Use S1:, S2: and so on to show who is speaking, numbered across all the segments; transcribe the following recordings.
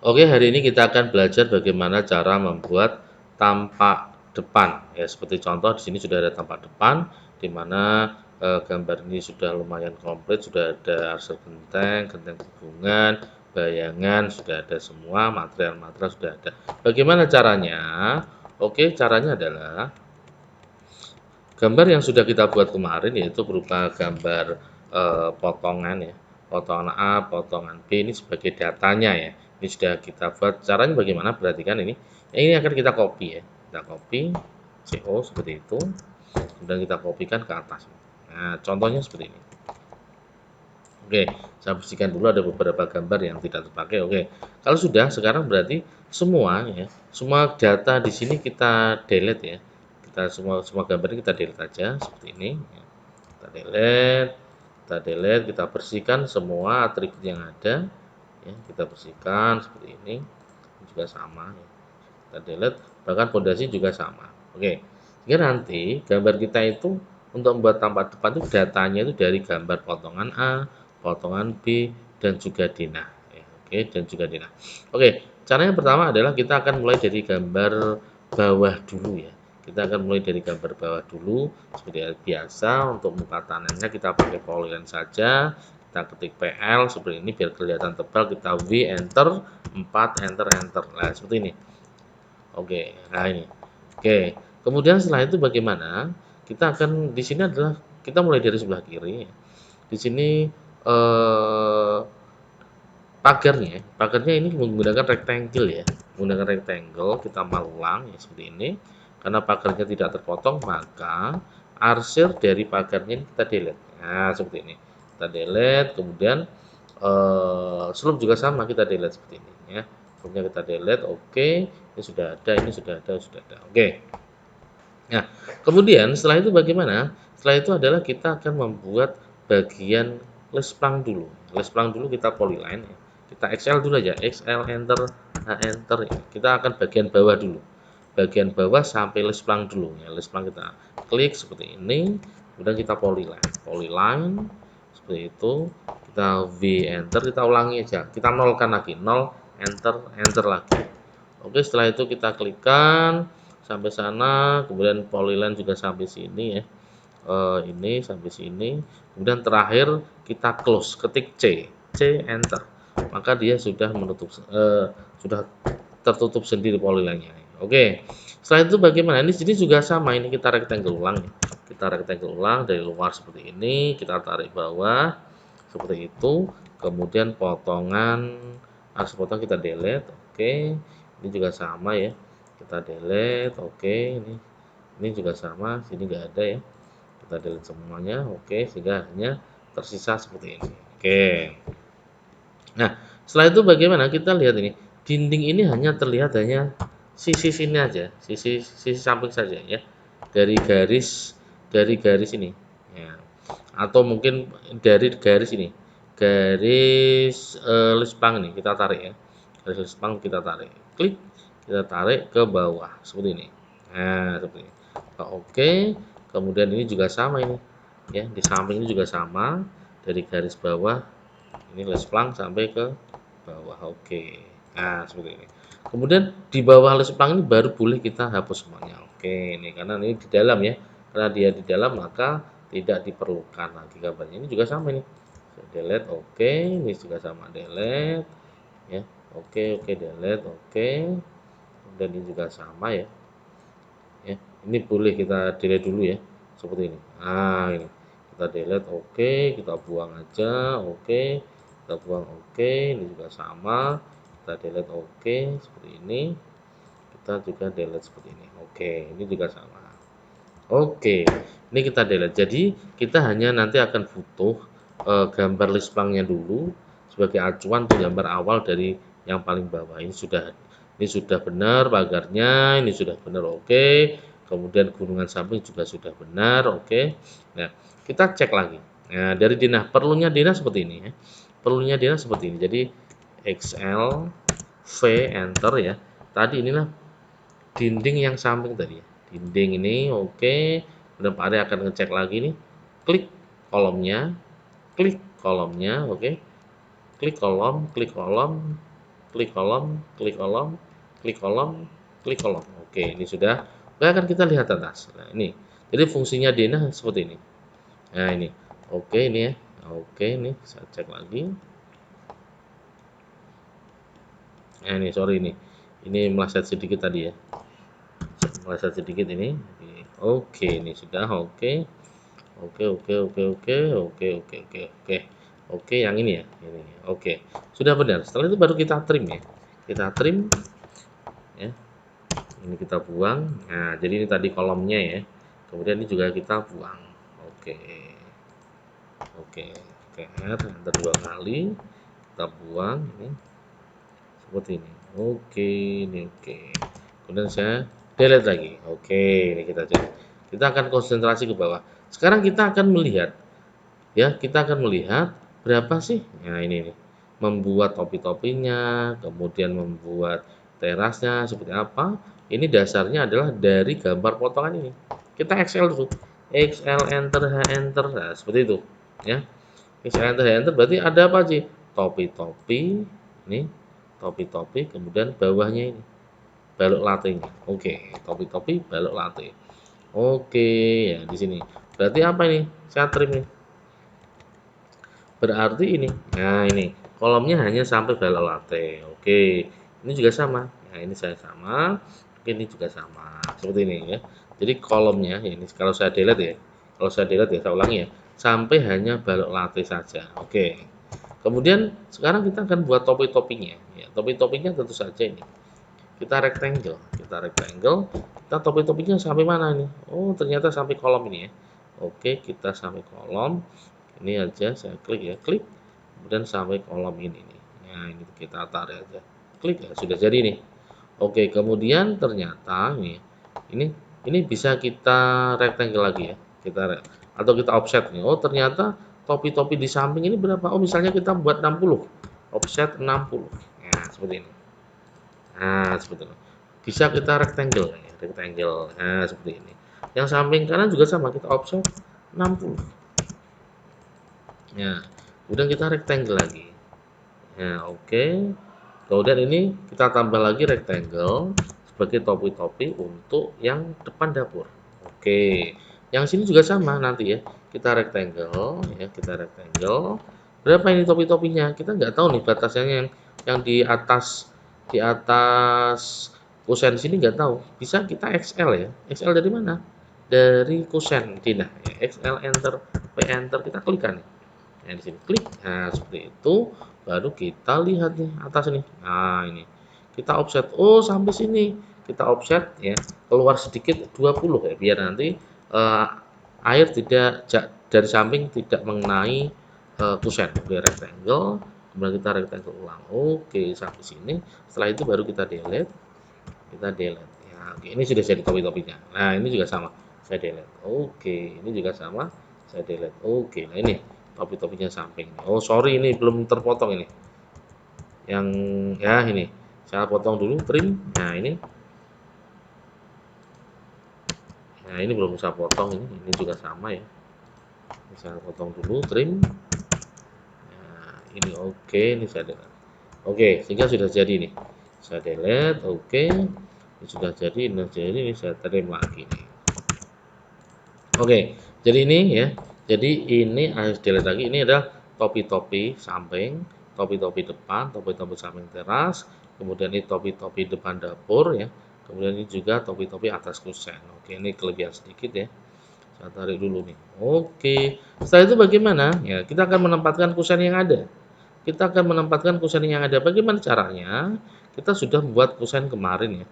S1: Oke, hari ini kita akan belajar bagaimana cara membuat tampak depan. Ya, seperti contoh di sini sudah ada tampak depan, di mana gambar ini sudah lumayan komplit, sudah ada arsir genteng, genteng hubungan, bayangan, sudah ada semua, material-material sudah ada. Bagaimana caranya? Oke, caranya adalah gambar yang sudah kita buat kemarin yaitu berupa gambar potongan ya, potongan A, potongan B ini sebagai datanya ya. Ini sudah kita buat. Caranya bagaimana? Perhatikan ini. Ini akan kita copy ya. Kita copy CO seperti itu. Kemudian kita kopikan ke atas. Nah, contohnya seperti ini. Oke, saya bersihkan dulu ada beberapa gambar yang tidak terpakai. Oke. Kalau sudah, sekarang berarti semua ya, semua data di sini kita delete ya. Kita semua semua gambar ini kita delete aja seperti ini ya. Kita bersihkan semua atribut yang ada ya, kita bersihkan seperti ini. Ini juga sama ya. Kita delete, bahkan fondasi juga sama. Oke. Sehingga nanti gambar kita itu untuk membuat tampak depan itu datanya itu dari gambar potongan A, potongan B, dan juga denah ya. Oke, dan juga denah. Oke, cara yang pertama adalah kita akan mulai dari gambar bawah dulu ya. Kita akan mulai dari gambar bawah dulu seperti biasa. Untuk muka tangannya kita pakai polyline saja. Kita ketik PL seperti ini biar kelihatan tebal. Kita V enter 4 enter enter. Nah, seperti ini. Oke, nah ini. Oke, kemudian setelah itu bagaimana? Kita akan di sini adalah kita mulai dari sebelah kiri. Di sini pagarnya ini menggunakan rectangle ya. Menggunakan rectangle kita malulang ya seperti ini. Karena pagarnya tidak terpotong, maka arsir dari pagarnya ini kita delete. Nah, seperti ini. Kita delete, kemudian slope juga sama kita delete seperti ini ya. Kemudian kita delete, oke. Ini sudah ada, ini sudah ada, sudah ada. Oke. Nah, kemudian setelah itu bagaimana? Setelah itu adalah kita akan membuat bagian lesplang dulu. Lesplang dulu kita polyline ya. Kita XL dulu aja, XL enter, nah enter ya. Kita akan bagian bawah dulu. Bagian bawah sampai lesplang dulu ya. Lesplang kita klik seperti ini, kemudian kita polyline. Polyline seperti itu. Kita V enter, kita ulangi aja. Kita nolkan lagi, nol enter, enter lagi. Oke, setelah itu kita klikkan sampai sana, kemudian polyline juga sampai sini ya. Ini sampai sini. Kemudian terakhir kita close, ketik C enter. Maka dia sudah menutup sudah tertutup sendiri polyline-nya. Oke. Setelah itu bagaimana? Ini sini juga sama, ini kita rectangle ulang ya. Kita rectangle ulang dari luar seperti ini, kita tarik bawah seperti itu. Kemudian potongan harus potong kita delete. Oke. Ini juga sama ya, kita delete. Oke, ini juga sama, sini nggak ada ya, kita delete semuanya. Oke, sehingga hanya tersisa seperti ini. Oke, nah setelah itu bagaimana? Kita lihat ini dinding ini hanya terlihat hanya sisi sini aja, sisi samping saja ya, dari garis ini ya, atau mungkin dari garis ini, garis lespang ini kita tarik ya, garis lespang kita tarik, klik, kita tarik ke bawah seperti ini. Nah, seperti ini. Oke, kemudian ini juga sama ini ya, di samping ini juga sama, dari garis bawah ini lesplang sampai ke bawah. Oke, nah seperti ini. Kemudian di bawah lesplang ini baru boleh kita hapus semuanya. Oke, ini karena ini di dalam ya, karena dia di dalam maka tidak diperlukan lagi gambarnya. Ini juga sama ini, delete. Oke, ini juga sama, delete ya. Oke, oke, delete. Oke, dan ini juga sama ya. Ya, ini boleh kita delete dulu ya, seperti ini. Nah, ini kita delete. Oke, kita buang aja. Oke, kita buang. Oke, ini juga sama, kita delete. Oke, seperti ini, kita juga delete seperti ini. Oke, ini juga sama. Oke, ini kita delete. Jadi kita hanya nanti akan butuh gambar list dulu sebagai acuan untuk gambar awal dari yang paling bawah. Ini sudah benar pagarnya, ini sudah benar. Oke. Kemudian gunungan samping juga sudah benar. Oke. Nah, kita cek lagi. Nah, dari Dina, perlunya Dina seperti ini ya. Perlunya Dina seperti ini. Jadi XL V enter ya. Tadi inilah dinding yang samping tadi ya. Dinding ini oke. Kemudian Pak Ari akan ngecek lagi nih. Klik kolomnya, klik kolomnya, oke. Klik kolom, klik kolom, klik kolom, klik kolom, klik kolom. Oke, ini sudah. Oke, akan kita lihat atas. Nah, ini. Jadi fungsinya denah seperti ini. Nah, ini. Oke, ini ya. Oke, ini saya cek lagi. Nah, ini sorry ini. Ini meleset sedikit tadi ya. Meleset sedikit ini. Oke, ini sudah. Oke. Oke, oke, oke, oke, oke, oke, oke, oke. Oke, yang ini ya. Ini. Oke. Sudah benar. Setelah itu baru kita trim ya. Kita trim ya. Ini kita buang. Nah, jadi ini tadi kolomnya ya. Kemudian ini juga kita buang. Oke. Oke. Oke, enter 2 kali. Kita buang ini seperti ini. Oke, ini oke. Kemudian saya delete lagi. Oke, ini kita cek. Kita akan konsentrasi ke bawah. Sekarang kita akan melihat ya, kita akan melihat berapa sih. Nah, ini nih. Membuat topi-topinya, kemudian membuat terasnya seperti apa. Ini dasarnya adalah dari gambar potongan ini. Kita Excel dulu. Excel enter H enter. Nah, seperti itu ya. Excel enter H enter berarti ada apa sih? Topi-topi ini, topi-topi, kemudian bawahnya ini balok latenya. Oke, topi-topi balok late. Oke, ya di sini. Berarti apa ini? Saya trim nih. Berarti ini. Nah, ini kolomnya hanya sampai balok latte. Oke. Ini juga sama. Nah, ini saya sama. Ini juga sama. Seperti ini ya. Jadi kolomnya ini kalau saya delete ya. Kalau saya delete ya, saya ulangi ya. Sampai hanya balok latte saja. Oke. Kemudian sekarang kita akan buat topi-topinya ya. Topi-topinya tentu saja ini. Kita rectangle, kita topi-topinya sampai mana nih? Oh, ternyata sampai kolom ini ya. Oke, kita sampai kolom. Ini aja saya klik ya, klik. Kemudian sampai kolom ini nih. Nah, ini kita tarik aja. Klik ya, sudah jadi nih. Oke, kemudian ternyata ini bisa kita rectangle lagi ya. Atau kita offset nih. Oh, ternyata topi-topi di samping ini berapa? Oh, misalnya kita buat 60. Offset 60. Nah, seperti ini. Nah, seperti itu. Bisa kita rectangle ya, rectangle. Nah, seperti ini. Yang samping kanan juga sama, kita offset 60. Ya, kemudian kita rectangle lagi. Ya, oke. Kemudian ini kita tambah lagi rectangle sebagai topi-topi untuk yang depan dapur. Oke. Yang sini juga sama nanti ya. Kita rectangle ya, kita rectangle. Berapa ini topi-topinya? Kita nggak tahu nih batasnya yang di atas kusen sini nggak tahu. Bisa kita XL ya. XL dari mana? Dari kusen Dina. Ya, XL enter, P enter kita klik kan. Nah, di sini klik. Nah, seperti itu. Baru kita lihat nih atas nih. Nah, ini. Kita offset. Oh, sampai sini. Kita offset ya. Keluar sedikit 20 ya, biar nanti air tidak dari samping tidak mengenai kusen. Oke, rectangle. Kemudian kita rectangle ulang. Oke, sampai sini. Setelah itu baru kita delete. Kita delete. Ya, oke, ini sudah jadi topi-topinya. Nah, ini juga sama. Saya delete. Oke, ini juga sama. Saya delete. Oke, nah ini topi-topinya samping. Oh, sorry ini belum terpotong ini. Yang ya ini. Saya potong dulu trim. Nah, ini. Nah, ini belum saya potong ini. Ini juga sama ya. Ini saya potong dulu trim. Nah, ini oke, ini saya delete. Oke, sehingga sudah jadi nih. Saya delete, oke. Ini sudah jadi, ini saya trim lagi nih. Oke, jadi ini ya. Jadi ini harus delete lagi. Ini adalah topi-topi samping, topi-topi depan, topi-topi samping teras, kemudian ini topi-topi depan dapur ya. Kemudian ini juga topi-topi atas kusen. Oke, ini kelebihan sedikit ya. Saya tarik dulu nih. Oke. Setelah itu bagaimana? Ya, kita akan menempatkan kusen yang ada. Kita akan menempatkan kusen yang ada. Bagaimana caranya? Kita sudah membuat kusen kemarin ya.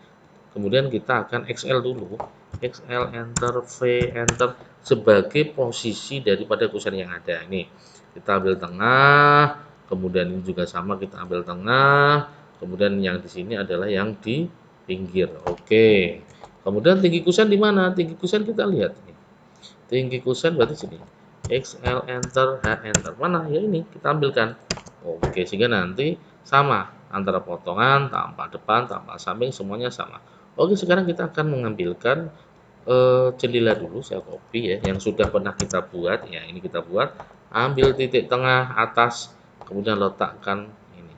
S1: Kemudian kita akan XL dulu. XL enter, V enter sebagai posisi daripada kusen yang ada. Ini kita ambil tengah, kemudian ini juga sama kita ambil tengah, kemudian yang di sini adalah yang di pinggir. Oke. Kemudian tinggi kusen di mana? Tinggi kusen kita lihat. Tinggi kusen berarti sini. XL enter, H enter. Mana? Ya ini kita ambilkan. Oke, sehingga nanti sama antara potongan, tampak depan, tampak samping semuanya sama. Oke, sekarang kita akan mengambilkan jendela dulu. Saya copy ya, yang sudah pernah kita buat. Ya, ini kita buat. Ambil titik tengah atas, kemudian letakkan ini.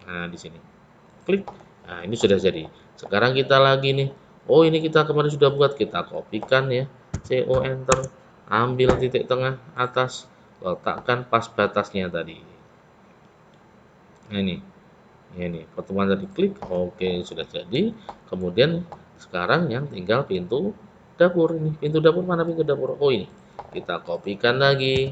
S1: Nah, di sini. klik. Nah, ini sudah jadi. Sekarang kita lagi nih. Oh, ini kita kemarin sudah buat, kita kopikan ya. CO enter, ambil titik tengah atas, letakkan pas batasnya tadi. Nah, ini pertemuan tadi klik. Oke, sudah jadi. Kemudian sekarang yang tinggal pintu dapur ini. Pintu dapur mana pintu dapur? Oh, ini. Kita kopikan lagi,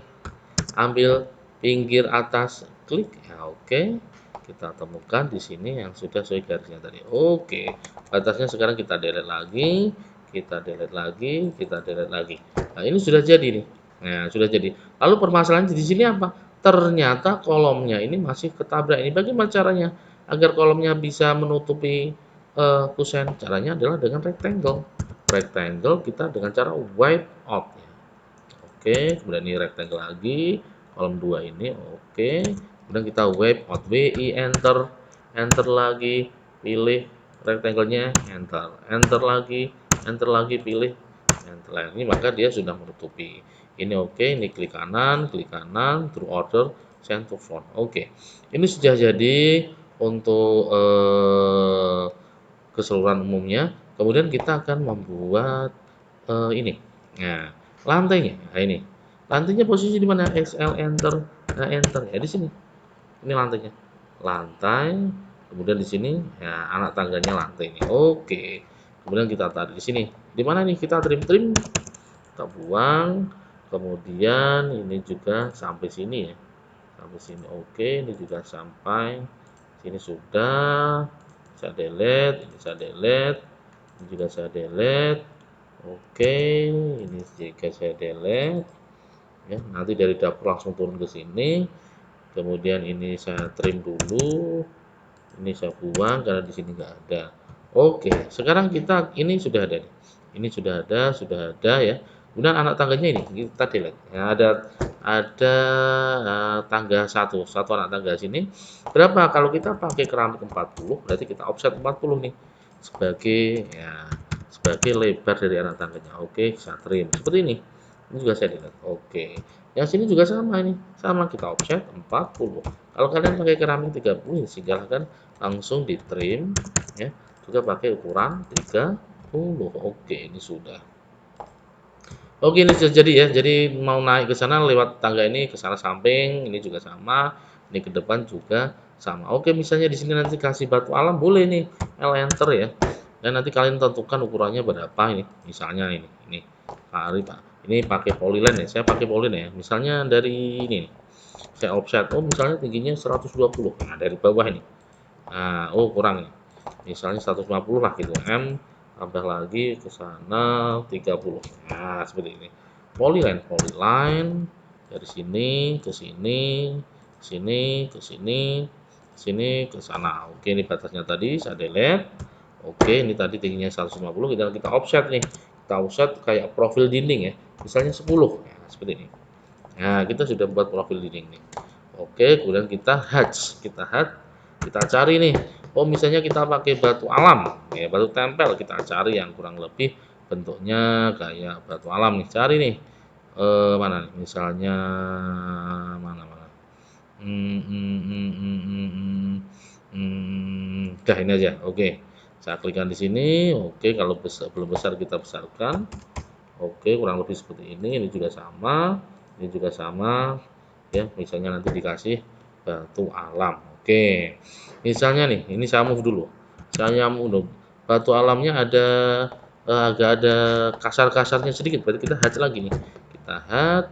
S1: ambil pinggir atas, klik. Ya, oke. Kita temukan di sini yang sudah sesuai garisnya tadi. Oke. Batasnya sekarang kita delete lagi, kita delete lagi, kita delete lagi. Nah, ini sudah jadi nih. Nah, sudah jadi. Lalu permasalahannya di sini apa? Ternyata kolomnya ini masih ketabrak. Ini bagaimana caranya agar kolomnya bisa menutupi kusen? Caranya adalah dengan rectangle. Rectangle kita dengan cara wipe out. Oke, kemudian ini rectangle lagi, kolom 2 ini, oke. Kemudian kita wipe out, WI enter, enter lagi, pilih rectangle-nya, enter lagi, pilih, enter lagi. Ini maka dia sudah menutupi. Ini oke, ini klik kanan, through order, send to front. Oke, ini sudah jadi untuk keseluruhan umumnya. Kemudian kita akan membuat ini. Nah, lantainya. Nah, ini. Lantainya posisi di mana? XL enter. Nah, enter ya di sini. Ini lantainya. Lantai. Kemudian di sini ya anak tangganya lantai ini. Oke. Kemudian kita tarik di sini. Di mana nih kita trim-trim? Kita buang. Kemudian ini juga sampai sini ya. Sampai sini. Oke, ini juga sampai sini sudah. Saya delete, ini saya delete. Ini juga saya delete. Oke, ini jika saya delete ya, nanti dari dapur langsung turun ke sini. Kemudian ini saya trim dulu. Ini saya buang karena di sini nggak ada. Oke, sekarang kita ini sudah ada. Ini sudah ada ya. Kemudian anak tangganya ini kita delete. Ya, ada tangga satu anak tangga sini. Berapa? Kalau kita pakai keramik 40, berarti kita offset 40 nih sebagai ya sebagai lebar dari anak tangganya. Oke, saya trim seperti ini. Ini juga saya delete. Oke. Yang sini juga sama ini. Sama kita offset 40. Kalau kalian pakai keramik 30, silahkan langsung di trim ya. Juga pakai ukuran 30. Oke, ini sudah. Oke, ini sudah jadi ya. Jadi mau naik ke sana lewat tangga ini ke sana samping, ini juga sama. Ini ke depan juga sama. Oke, misalnya di sini nanti kasih batu alam boleh nih, L enter ya. Dan nanti kalian tentukan ukurannya berapa ini. Misalnya ini. Pak. Ini pakai polyline ya. Saya pakai polyline ya. Misalnya dari ini. Saya offset. Oh, misalnya tingginya 120. Nah, dari bawah ini. Nah, oh kurang nih. Misalnya 150 lah gitu. M tambah lagi ke sana 30. Nah, seperti ini. Polyline dari sini ke sini, sini ke sini, sini ke sana. Oke, ini batasnya tadi saya delete. Oke, ini tadi tingginya 150, kita offset nih. Kita offset kayak profil dinding ya. Misalnya 10. Ya, seperti ini. Nah, kita sudah buat profil dinding nih. Oke, kemudian kita hatch. Kita cari nih. Oh, misalnya kita pakai batu alam, ya batu tempel. Kita cari yang kurang lebih bentuknya kayak batu alam nih. Cari nih. Mana nih? Misalnya mana mana. Dah ini aja. Oke. Saya klikkan di sini. Oke, kalau belum besar kita besarkan. Oke, kurang lebih seperti ini. Ini juga sama. Ini juga sama. Ya, misalnya nanti dikasih batu alam. Oke. Misalnya nih, ini saya move dulu. Saya move dulu. Batu alamnya ada agak ada kasar-kasarnya sedikit. Berarti kita hatch lagi nih. Kita hatch.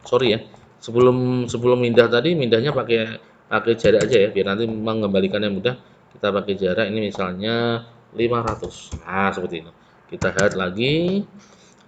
S1: Sorry ya. Sebelum mindah tadi, mindahnya pakai jarak aja ya, biar nanti mengembalikannya mudah. Kita pakai jarak ini misalnya 500. Nah, seperti itu. Kita hatch lagi.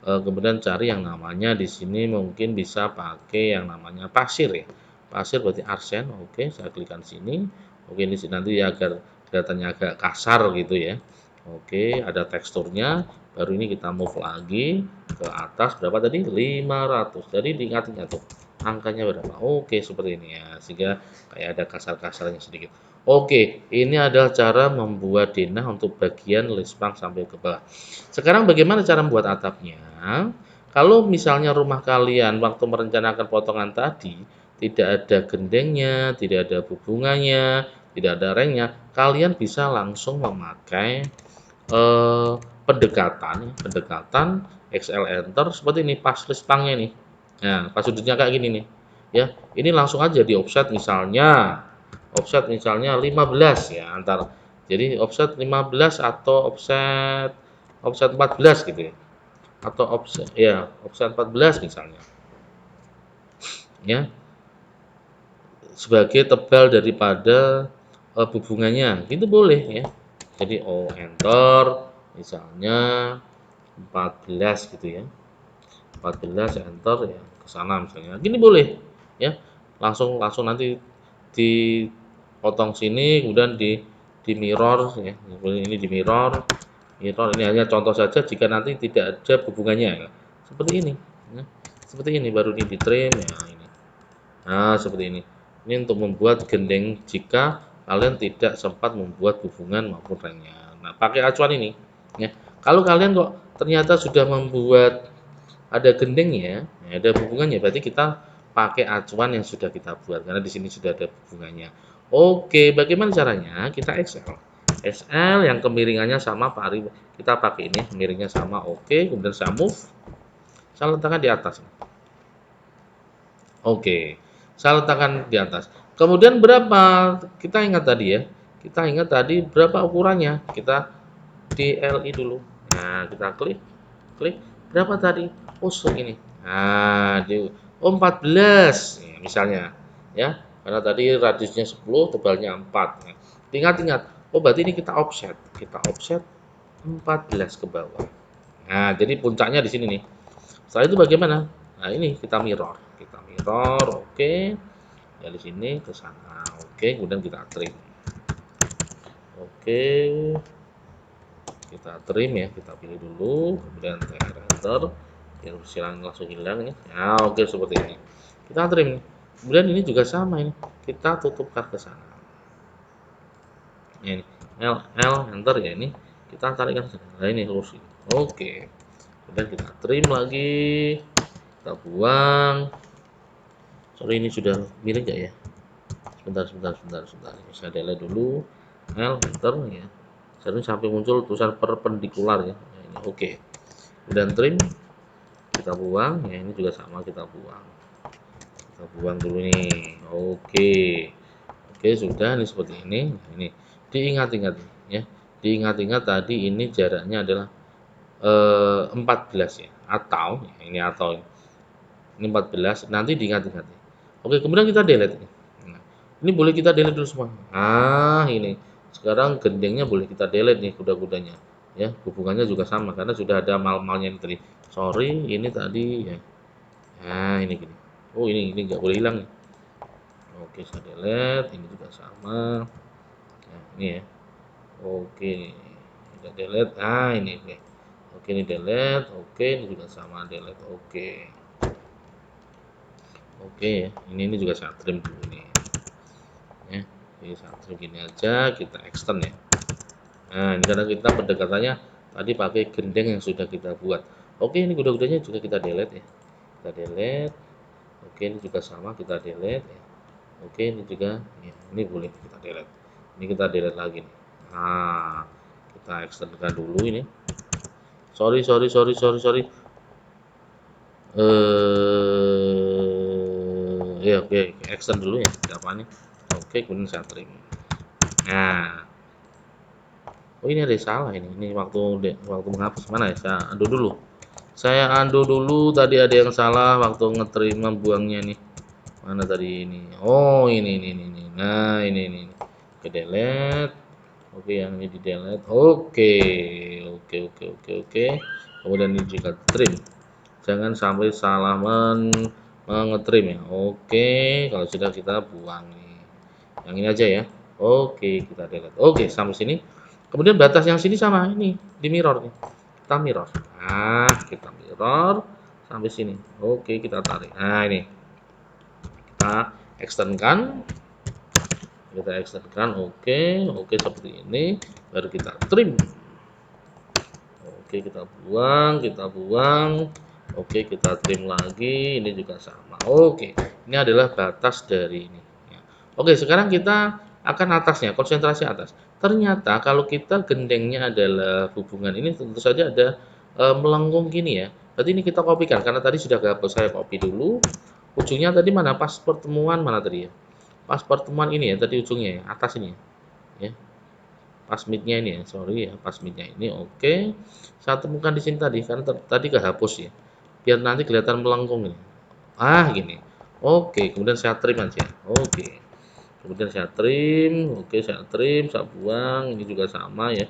S1: Kemudian cari yang namanya di sini mungkin bisa pakai yang namanya pasir ya. Pasir berarti arsen. Oke, saya klikkan sini. Oke, ini nanti agar kelihatannya agak kasar gitu ya. Oke, ada teksturnya. Baru ini kita move lagi ke atas berapa tadi? 500. Jadi diingat-ingat tuh angkanya berapa. Oke, seperti ini ya. Sehingga kayak ada kasar-kasarnya sedikit. Oke, ini adalah cara membuat denah untuk bagian lispang sampai ke bawah. Sekarang bagaimana cara membuat atapnya? Kalau misalnya rumah kalian waktu merencanakan potongan tadi tidak ada gendengnya, tidak ada hubungannya, tidak ada ranknya, kalian bisa langsung memakai pendekatan XL enter seperti ini pas list pangnya nih. Nah, pas sudutnya kayak gini nih. Ya, ini langsung aja di offset misalnya 15 ya antara. Jadi offset 15 atau offset offset 14 gitu ya. Atau offset 14 misalnya. Ya, sebagai tebal daripada hubungannya. Gitu boleh ya. Jadi enter misalnya 14 gitu ya. 14 enter ya ke sana misalnya. Gini boleh ya. Langsung langsung nanti dipotong sini kemudian di mirror ya. Ini di mirror. Mirror ini hanya contoh saja jika nanti tidak ada hubungannya ya. Seperti ini ya. Seperti ini baru ini di trim ya ini. Nah, seperti ini. Ini untuk membuat gendeng jika kalian tidak sempat membuat hubungan maupun ranknya. Nah, pakai acuan ini ya. Kalau kalian kok ternyata sudah membuat ada gendengnya, ya, ada hubungannya, berarti kita pakai acuan yang sudah kita buat karena di sini sudah ada hubungannya. Oke, bagaimana caranya? Kita XL. XL yang kemiringannya sama Pak Ari. Kita pakai ini, kemiringnya sama. Oke, kemudian saya move. Saya letakkan di atas. Oke, saya letakkan di atas. Kemudian berapa? Kita ingat tadi ya. Kita ingat tadi berapa ukurannya? Kita di LI dulu. Nah, kita klik, klik. Berapa tadi? Oh, segini. Nah, oh 14 ya, misalnya. Ya, karena tadi radiusnya 10, tebalnya 4. Nah, ingat-ingat. Oh, berarti ini kita offset. Kita offset 14 ke bawah. Nah, jadi puncaknya di sini nih. Setelah itu bagaimana? Nah, ini kita mirror. Kita mirror, oke. Dari sini ke sana. Oke, kemudian kita trim. Oke. Kita trim ya, kita pilih dulu, kemudian TR enter. Biar silang langsung hilang ya. Nah, oke seperti ini. Kita trim. Kemudian ini juga sama ini. Kita tutupkan ke sana. Ini L enter ya ini. Kita tarikkan ke sana. Nah, ini lurus. Oke. Kemudian kita trim lagi. Kita buang. Sorry ini sudah miring gak ya? Sebentar. Saya delete dulu. L enter ya. Jadi sampai muncul tulisan perpendikular ya. Nah, ini oke. Kemudian trim kita buang ya, ini juga sama kita buang. Kita buang dulu nih. Oke, sudah ini seperti ini. Nah, ini diingat-ingat ya. Diingat-ingat tadi ini jaraknya adalah 14 ya. Atau ya, ini 14 nanti diingat-ingat ya. Oke, kemudian kita delete. Nah, ini boleh kita delete dulu semua. Ah, ini. Sekarang gendengnya boleh kita delete nih kuda-kudanya. Ya, hubungannya juga sama karena sudah ada mal-malnya ini tadi. Sorry, ini tadi ya. Nah, ini gini. Oh, ini nggak boleh hilang nih. Oke, saya delete. Ini juga sama. Nah, ini ya. Oke, kita delete. Ah, ini oke. Oke, ini delete. Oke, ini juga sama delete. Oke. Oke, ini juga saya trim dulu nih. Ya, ini saya trim gini aja, kita extend ya. Nah, ini karena kita pendekatannya tadi pakai gendeng yang sudah kita buat. Oke, ini kuda-kudanya juga kita delete ya. Kita delete. Oke, ini juga sama kita delete ya. Oke, ini juga ya, ini boleh kita delete. Ini kita delete lagi nih. Nah, kita extendkan dulu ini. Sorry. Ya oke, extend dulu ya, apa nih? Oke, kemudian saya trim. Nah, oh ini ada salah ini. Ini waktu menghapus mana ya? Saya undo dulu. Tadi ada yang salah waktu ngeterima buangnya nih. Mana tadi ini? Oh, ini. Nah, ini. Oke, delete. Oke, yang ini di delete. Oke. Kemudian ini juga trim. Jangan sampai salah mengetrim ya. Oke, kalau sudah kita buang nih. Yang ini aja ya. Oke, kita delete. Oke, sampai sini. Kemudian batas yang sini sama ini di mirror nih. Kita mirror. Nah, kita mirror sampai sini. Oke, kita tarik. Nah, ini. Kita extendkan. Oke, seperti ini. Baru kita trim. Oke, kita buang. Oke, kita trim lagi. Ini juga sama. Oke, ini adalah batas dari ini. Ya. Oke, sekarang kita akan atasnya, konsentrasi atas. Ternyata kalau kita gendengnya adalah hubungan ini tentu saja ada melengkung gini ya. Berarti ini kita kopikan karena tadi sudah gabus, saya copy dulu. Ujungnya tadi mana? Pas pertemuan mana tadi ya? Pas pertemuan ini ya, tadi ujungnya ya, atas ini ya. Pas midnya ini ya, sorry ya, pas midnya ini oke. Saya temukan di sini tadi karena tadi kehapus ya. Biar nanti kelihatan melengkung ini. Gini. Oke, kemudian saya trim aja. Oke. Kemudian saya trim, oke saya trim, saya buang, ini juga sama ya.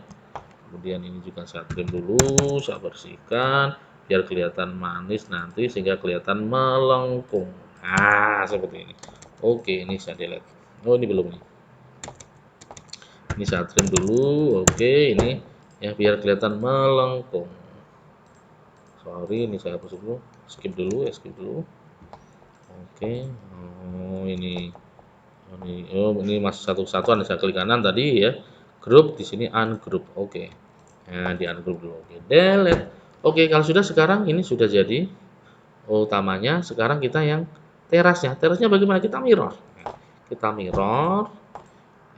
S1: Kemudian ini juga saya trim dulu, saya bersihkan biar kelihatan manis nanti sehingga kelihatan melengkung. Seperti ini. Oke, ini saya delete. Oh, ini belum nih. Ini saya trim dulu. Oke, ini ya biar kelihatan melengkung. Sorry, ini saya hapus dulu. Skip dulu, skip dulu. Oke. Oh, ini masih satu kesatuan, saya klik kanan tadi ya. Grup di sini ungroup. Oke. Nah, di ungroup dulu. Oke, delete. Oke, kalau sudah sekarang ini sudah jadi utamanya. Sekarang kita yang terasnya. Terasnya bagaimana? Kita mirror. Kita mirror.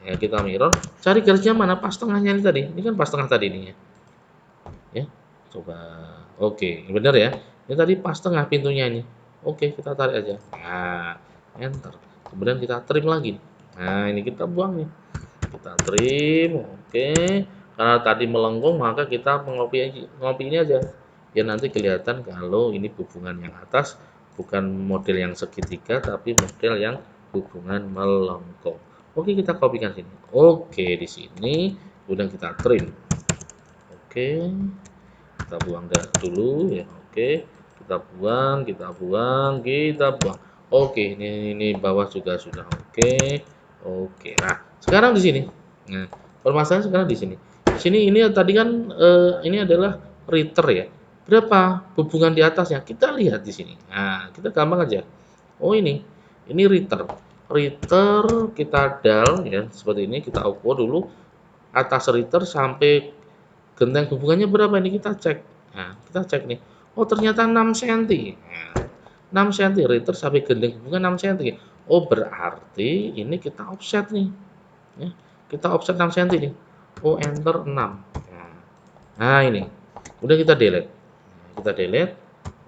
S1: Ya, kita mirror. Cari garisnya mana? Pas tengahnya ini tadi. Ini kan pas tengah tadi nih ya. Ya, coba. Oke, benar ya. Ini tadi pas tengah pintunya ini. Oke, kita tarik aja. Nah, enter. Kemudian kita trim lagi. Nah, ini kita buang nih. Kita trim. Oke. Karena tadi melengkung, maka kita ngopi ini aja. Ya nanti kelihatan kalau ini hubungan yang atas bukan model yang segitiga tapi model yang hubungan melengkung. Oke, kita kopikan sini. Oke, di sini kemudian kita trim. Oke, kita buang dulu ya. Oke, kita buang, kita buang, kita buang. Oke, ini bawah juga sudah oke. Oke, nah sekarang di sini. Nah, permasalahan sekarang di sini. Di sini ini tadi kan ini adalah reader ya. Berapa hubungan di atasnya? Kita lihat di sini. Nah, kita gampang aja. Oh ini reader. Reader kita dal ya seperti ini. Kita ukur dulu atas reader sampai genteng hubungannya berapa ini kita cek. Nah, kita cek nih. Oh, ternyata 6 cm. Nah, 6 cm reader sampai genteng hubungan 6 cm. Oh, berarti ini kita offset nih. Ya, kita offset 6 cm nih. Oh, enter 6. Nah, ini. Udah kita delete. Kita delete.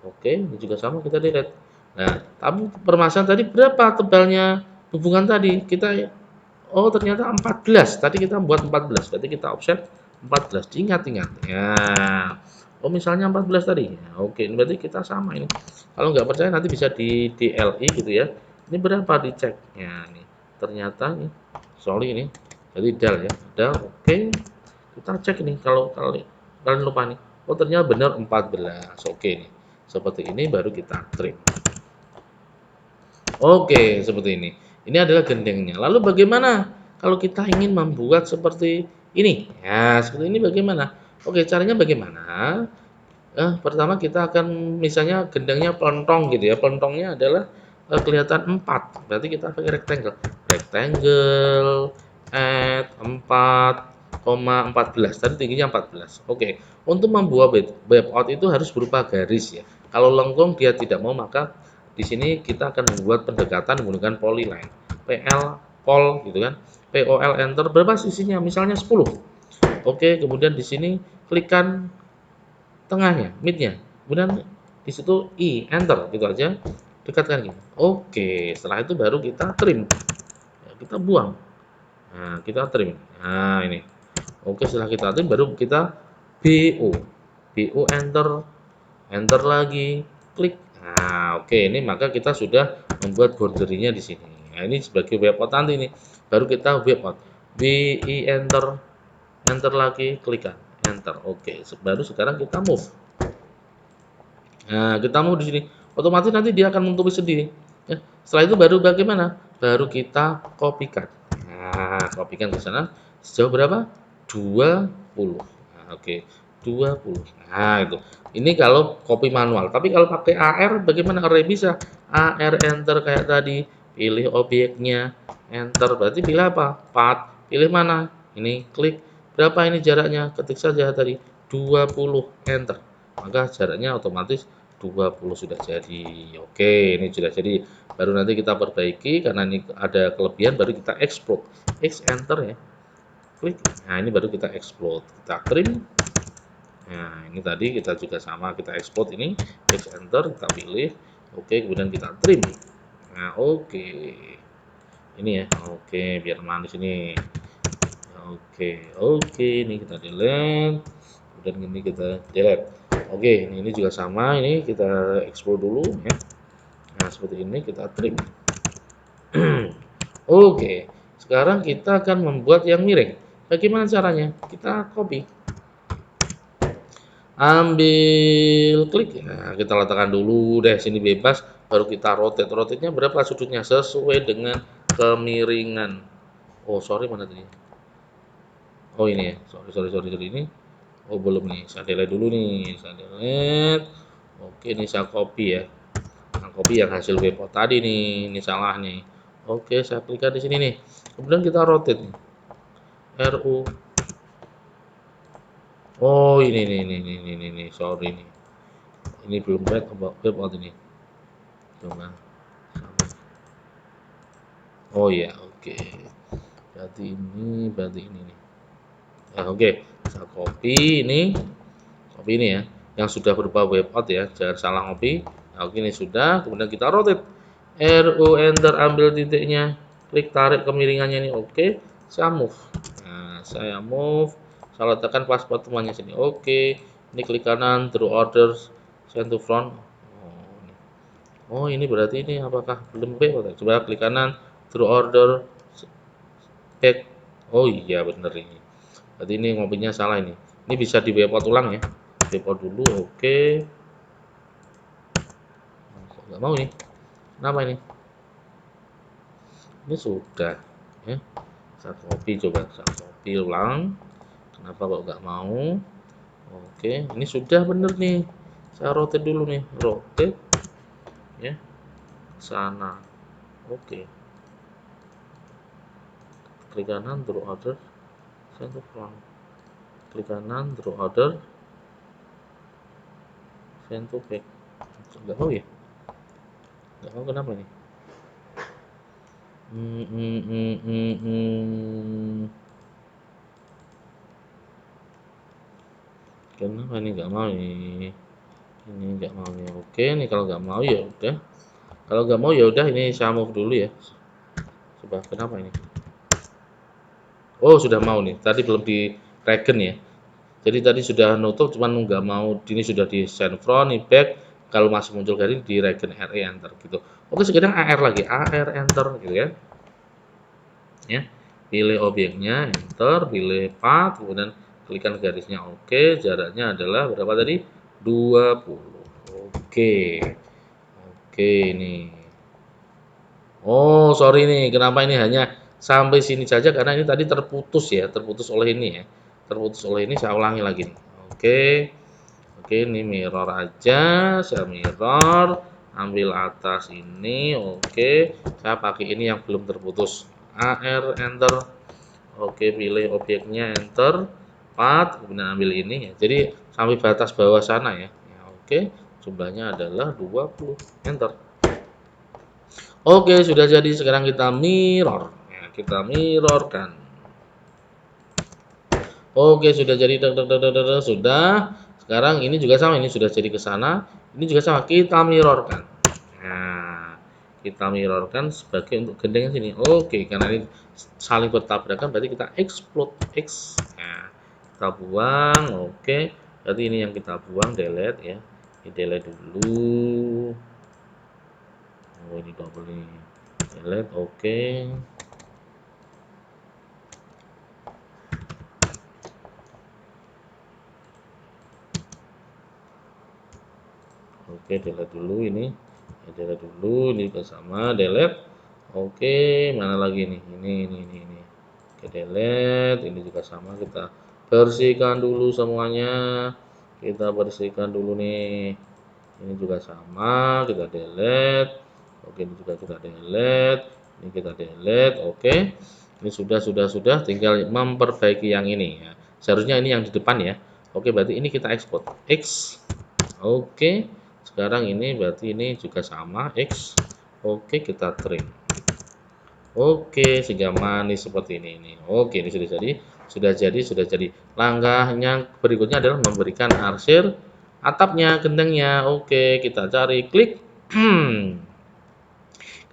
S1: Oke, ini juga sama kita delete. Nah, tapi permasalahan tadi berapa tebalnya hubungan tadi? Oh, ternyata 14. Tadi kita buat 14. Berarti kita offset 14. Ingat-ingat. Ya. Oh, misalnya 14 tadi. Ya, oke, ini berarti kita sama ini. Kalau nggak percaya nanti bisa di DLI gitu ya. Ini berapa dicek? Ya, ini. Ternyata ini. Sorry ini. Jadi dal ya. Dal, oke. Kita cek ini kalau kalian lupa nih. Oh, ternyata benar 14. Oke nih. Seperti ini baru kita trim. Oke, seperti ini. Ini adalah gendengnya. Lalu bagaimana kalau kita ingin membuat seperti ini? Ya, seperti ini bagaimana? Oke, caranya bagaimana? Pertama kita akan misalnya gendengnya pelontong gitu ya. Pelontongnya adalah kelihatan 4. Berarti kita pakai rectangle. Rectangle add 4,14. Tadi tingginya 14. Oke, untuk membuat web itu harus berupa garis ya. Kalau lengkung dia tidak mau, maka di sini kita akan membuat pendekatan menggunakan polyline. PL pol gitu kan. POL enter berapa sisinya? Misalnya 10. Oke, kemudian di sini klikkan tengahnya, midnya. Kemudian di situ I enter gitu aja. Dekatkan gini. Oke, setelah itu baru kita trim. Ya, kita buang. Nah, kita trim. Nah, ini. Oke, setelah kita trim baru kita BO. BO enter. Enter lagi. Klik. Nah, oke, ini maka kita sudah membuat bordernya di sini. Nah, ini sebagai web out nanti nih. Baru kita web out. BI enter. Enter lagi, klikkan. Enter. Oke, baru sekarang kita move. Nah, kita move di sini. Otomatis nanti dia akan menutupi sendiri. Ya, setelah itu baru bagaimana? Baru kita kopikan. Nah, kopikan ke sana. Sejauh berapa? 20. Nah, oke. 20. Nah, itu. Ini kalau copy manual. Tapi kalau pakai AR bagaimana? Array bisa. AR enter kayak tadi. Pilih objeknya. Enter. Berarti pilih apa? Path. Pilih mana? Ini klik. Berapa ini jaraknya? Ketik saja tadi. 20. Enter. Maka jaraknya otomatis 20 sudah jadi. Oke, ini sudah jadi. Baru nanti kita perbaiki karena ini ada kelebihan baru kita explode. X enter ya. Klik. Nah, ini baru kita explode. Kita trim. Nah, ini tadi kita juga sama, kita export ini, X enter, kita pilih, oke, kemudian kita trim. Nah, oke, ini ya, oke, biar manis ini, oke, ini kita delete, kemudian ini kita delete. Oke, ini juga sama, ini kita export dulu ya. Nah, seperti ini kita trim. Oke, sekarang kita akan membuat yang miring. Bagaimana caranya? Kita copy. Ambil klik, nah kita letakkan dulu deh sini bebas, baru kita rotate. Rotate-nya berapa sudutnya? Sesuai dengan kemiringan. Oh, sorry mana tadi? Oh, ini ya. Sorry ini. Oh, belum nih. Saya delete dulu nih. Saya delete. Oke, ini saya copy ya. Nah, copy yang hasil webpot tadi nih. Ini salah nih. Oke, saya klikkan di sini nih. Kemudian kita rotate nih. RU. Oh, ini. Sorry nih. Ini belum webpot ini. Coba. Oh ya, oke. Berarti ini nih. Nah, oke. Saya copy ini ya, yang sudah berupa webpot ya, jangan salah copy. Nah, oke, ini sudah. Kemudian kita rotate. RU enter, ambil titiknya, klik tarik kemiringannya ini, oke. Saya move. Nah, saya move. Saya letakkan pas pertemuannya sini. Oke. Ini klik kanan, through orders, send to front. Oh, ini berarti ini apakah belum webpot? Coba klik kanan, through order, back. Oh iya bener ini. Berarti ini ngopinya salah ini. Ini bisa di webpot ulang ya. Webpot dulu, oke. Kok nggak mau nih? Kenapa ini? Ini sudah ya. Saya copy ulang. Kenapa kok nggak mau? Oke, ini sudah bener nih. Saya rotate dulu nih, rotate ya sana. Oke. Klik kanan, draw order, send to front. Klik kanan, draw order, send to back. Nggak mau ya? Nggak mau kenapa nih? Kenapa nih nggak mau nih? Ini nggak mau nih. Oke, nih kalau nggak mau ya udah. Kalau nggak mau ya udah, ini saya move dulu ya. Coba kenapa ini? Oh, sudah mau nih. Tadi belum di regen ya. Jadi tadi sudah nutup, cuman nggak mau. Ini sudah di send front, ini back. Kalau masih muncul garing di regen RE enter gitu. Oke, sekarang AR lagi, AR enter gitu ya. Ya, pilih objeknya, enter, pilih path, kemudian klikkan garisnya, oke, jaraknya adalah berapa tadi? 20. Oke. Oke, ini. Oh, sorry nih, kenapa ini hanya sampai sini saja karena ini tadi terputus ya, terputus oleh ini ya. Terputus oleh ini, saya ulangi lagi nih. Oke. Oke, ini mirror aja, saya mirror, ambil atas ini, oke. Saya pakai ini yang belum terputus. AR enter. Oke, pilih objeknya enter. Path, kemudian ambil ini ya. Jadi sampai batas bawah sana ya. Ya, oke, jumlahnya adalah 20. Enter. Oke, sudah jadi. Sekarang kita mirror. Ya, kita mirrorkan. Oke, sudah jadi. Sudah. Sekarang ini juga sama. Ini sudah jadi ke sana. Ini juga sama. Kita mirrorkan. Nah, kita mirrorkan sebagai untuk gandengan sini. Oke, karena ini saling bertabrakan, berarti kita explode X. Nah, kita buang. Oke, berarti ini yang kita buang, delete ya. Ini delete dulu. Oh, ini double ini. Delete, oke. Oke, delete dulu ini. Delete dulu, ini juga sama, delete. Oke, mana lagi nih? Ini. Oke, delete. Ini juga sama, kita bersihkan dulu semuanya. Kita bersihkan dulu nih. Ini juga sama, kita delete. Oke, ini juga kita delete. Ini kita delete. Oke. Ini sudah, tinggal memperbaiki yang ini ya. Seharusnya ini yang di depan ya. Oke, berarti ini kita ekspor. X. Oke. Sekarang ini berarti ini juga sama X. Oke, kita trim. Oke, sehingga manis seperti ini. Oke, ini sudah jadi. Langkahnya berikutnya adalah memberikan arsir atapnya, gentengnya. Oke, kita cari, klik.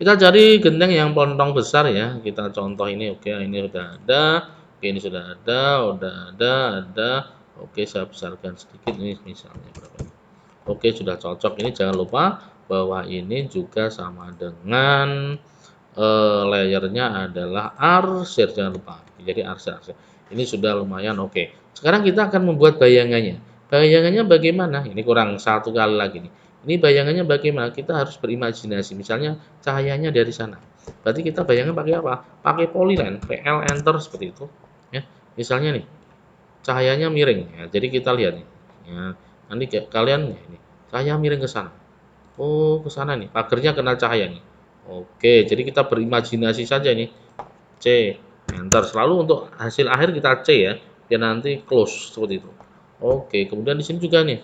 S1: Kita cari genteng yang pontong besar ya. Kita contoh ini, oke, ini sudah ada. Oke, ini sudah ada. Oke, saya besarkan sedikit ini misalnya berapa ini. Oke, sudah cocok. Ini jangan lupa bahwa ini juga sama dengan layernya adalah arsir, jangan lupa. Jadi arsir. Ini sudah lumayan oke. Sekarang kita akan membuat bayangannya. Bayangannya bagaimana? Ini kurang satu kali lagi nih. Ini bayangannya bagaimana? Kita harus berimajinasi. Misalnya cahayanya dari sana. Berarti kita bayangan pakai apa? Pakai polyline, PL enter seperti itu. Ya, misalnya nih, cahayanya miring. Ya, jadi kita lihat nih. Ya, nanti kalian ya, ini cahaya miring ke sana. Oh, ke sana nih. Pagernya kena cahaya nih. Oke, jadi kita berimajinasi saja nih. C, enter. Selalu untuk hasil akhir kita C ya, biar nanti close seperti itu. Oke, kemudian di sini juga nih,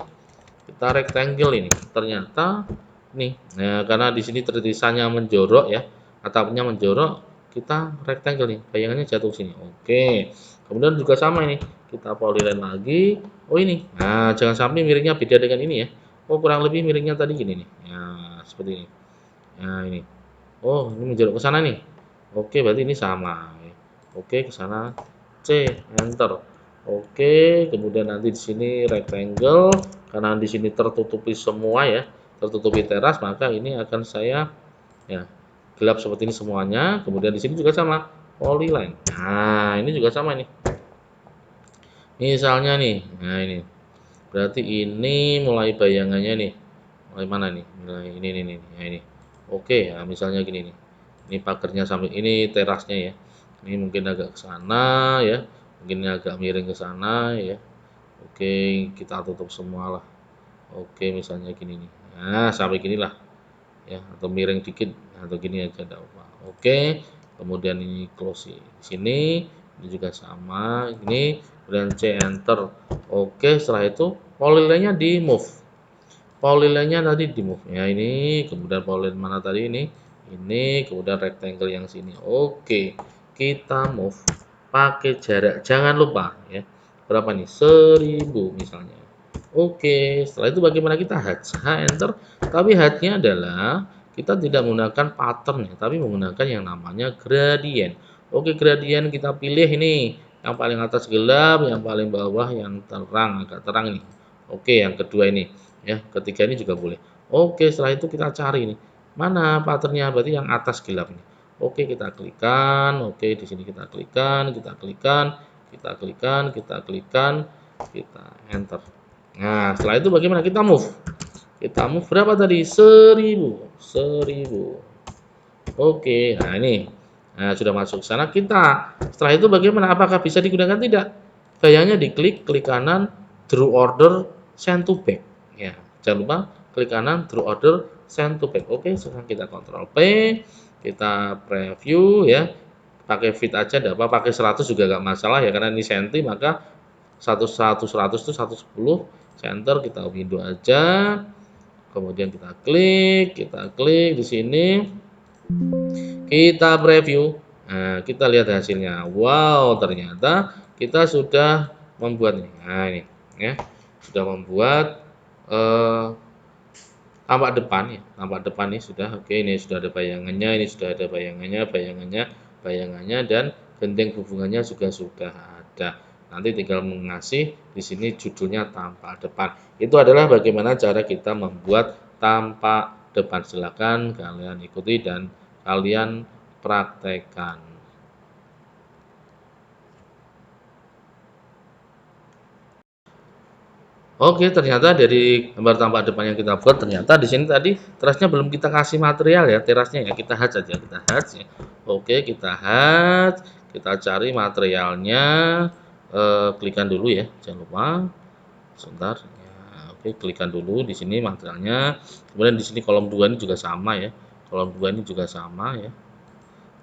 S1: kita rectangle ini. Ternyata nih, nah karena di sini tertulisannya menjorok ya, atapnya menjorok, kita rectangle nih, bayangannya jatuh sini. Oke, kemudian juga sama ini, kita polyline lagi. Oh ini, nah jangan sampai miringnya beda dengan ini ya. Oh kurang lebih miringnya tadi gini nih, ya seperti ini. Nah ini. Oh, ini menjorok ke sana nih. Oke, berarti ini sama. Oke, ke sana. C, enter. Oke, kemudian nanti di sini rectangle karena di sini tertutupi semua ya, tertutupi teras, maka ini akan saya ya gelap seperti ini semuanya. Kemudian di sini juga sama, polyline. Nah, ini juga sama nih. Misalnya nih, nah ini. Berarti ini mulai bayangannya nih. Mulai mana nih? Mulai ini nih. Nah, ini. Oke, ya misalnya gini nih. Ini pagernya sampai ini terasnya ya. Ini mungkin agak ke sana ya. Mungkin agak miring ke sana ya. Oke, kita tutup semua lah. Oke, misalnya gini nih. Nah, sampai gini lah ya, atau miring dikit atau gini aja enggak apa. Oke, kemudian ini close di sini, ini juga sama, ini kemudian C enter. Oke, setelah itu polyline-nya di move. Polyline-nya tadi di move. Ya ini, kemudian polyline mana tadi ini? Ini, kemudian rectangle yang sini. Oke, kita move pakai jarak. Jangan lupa ya. Berapa nih? 1000 misalnya. Oke, setelah itu bagaimana kita H enter. Tapi H-nya adalah kita tidak menggunakan pattern ya, tapi menggunakan yang namanya gradient. Oke, gradient kita pilih ini. Yang paling atas gelap, yang paling bawah yang terang, agak terang ini. Oke, yang kedua ini ya, ketiga ini juga boleh. Oke, setelah itu kita cari ini. Mana patternnya? Berarti yang atas gelap ini. Oke, kita klikkan. Oke, di sini kita klikkan, kita enter. Nah, setelah itu bagaimana? Kita move. Kita move berapa tadi? 1000. Oke, nah ini. Nah, sudah masuk ke sana kita. Setelah itu bagaimana? Apakah bisa digunakan? Tidak. Gayanya diklik, klik kanan, draw order, send to back. Ya, jangan lupa klik kanan, draw order, send to back. Oke, sekarang kita Ctrl P, kita preview ya. Pakai fit aja enggak apa, pakai 100 juga enggak masalah ya karena ini senti maka 100 itu 110 center kita window aja. Kemudian kita klik di sini. Kita preview. Nah, kita lihat hasilnya. Wow, ternyata kita sudah membuat nih. Nah, ini ya. Sudah membuat tampak depan ya. Tampak depan ini sudah oke, ini sudah ada bayangannya, ini sudah ada bayangannya dan genteng hubungannya juga sudah ada. Nanti tinggal mengasih di sini judulnya tampak depan. Itu adalah bagaimana cara kita membuat tampak depan. Silakan kalian ikuti dan kalian praktekkan. Oke, ternyata dari gambar tampak depan yang kita buat, ternyata di sini tadi terasnya belum kita kasih material ya, terasnya ya kita hatch aja, kita hatch ya. Oke, kita hatch, kita cari materialnya, klikkan dulu ya, jangan lupa. Sebentar. Ya, oke, klikkan dulu di sini materialnya. Kemudian di sini kolom 2 ini juga sama ya. Kolom 2 ini juga sama ya.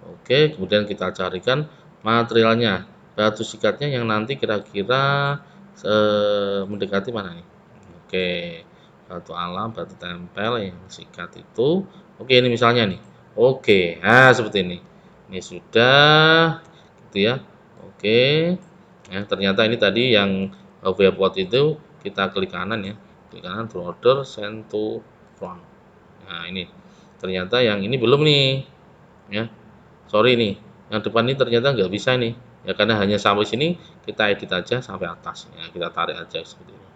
S1: Oke, kemudian kita carikan materialnya. Batu sikatnya yang nanti kira-kira mendekati mana nih? Oke. batu alam, batu tempel yang sikat itu. Oke, ini misalnya nih. Oke, nah seperti ini. Ini sudah, gitu ya. Oke, ya ternyata ini tadi yang webpot itu kita klik kanan ya, klik kanan border send to front. Nah ini, ternyata yang ini belum nih, ya. Sorry nih, yang depan ini ternyata nggak bisa nih, ya karena hanya sampai sini kita edit aja sampai atas, ya kita tarik aja seperti ini.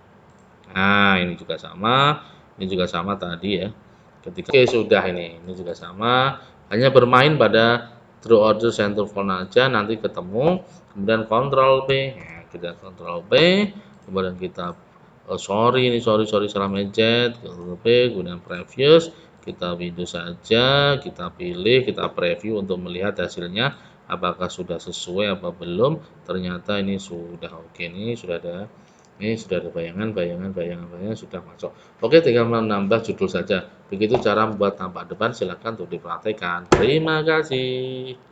S1: Nah, ini juga sama tadi ya. Ketika oke sudah ini juga sama, hanya bermain pada draw order center font aja nanti ketemu, kemudian Ctrl P, ya, kita Ctrl P, kemudian kita sorry ini sorry salah mencet, Ctrl P, kemudian previous, kita Windows saja, kita pilih, kita preview untuk melihat hasilnya apakah sudah sesuai apa belum. Ternyata ini sudah oke nih, sudah ada bayangan sudah masuk. Oke, tinggal menambah judul saja. Begitu cara membuat tampak depan, silakan untuk dipraktekkan. Terima kasih.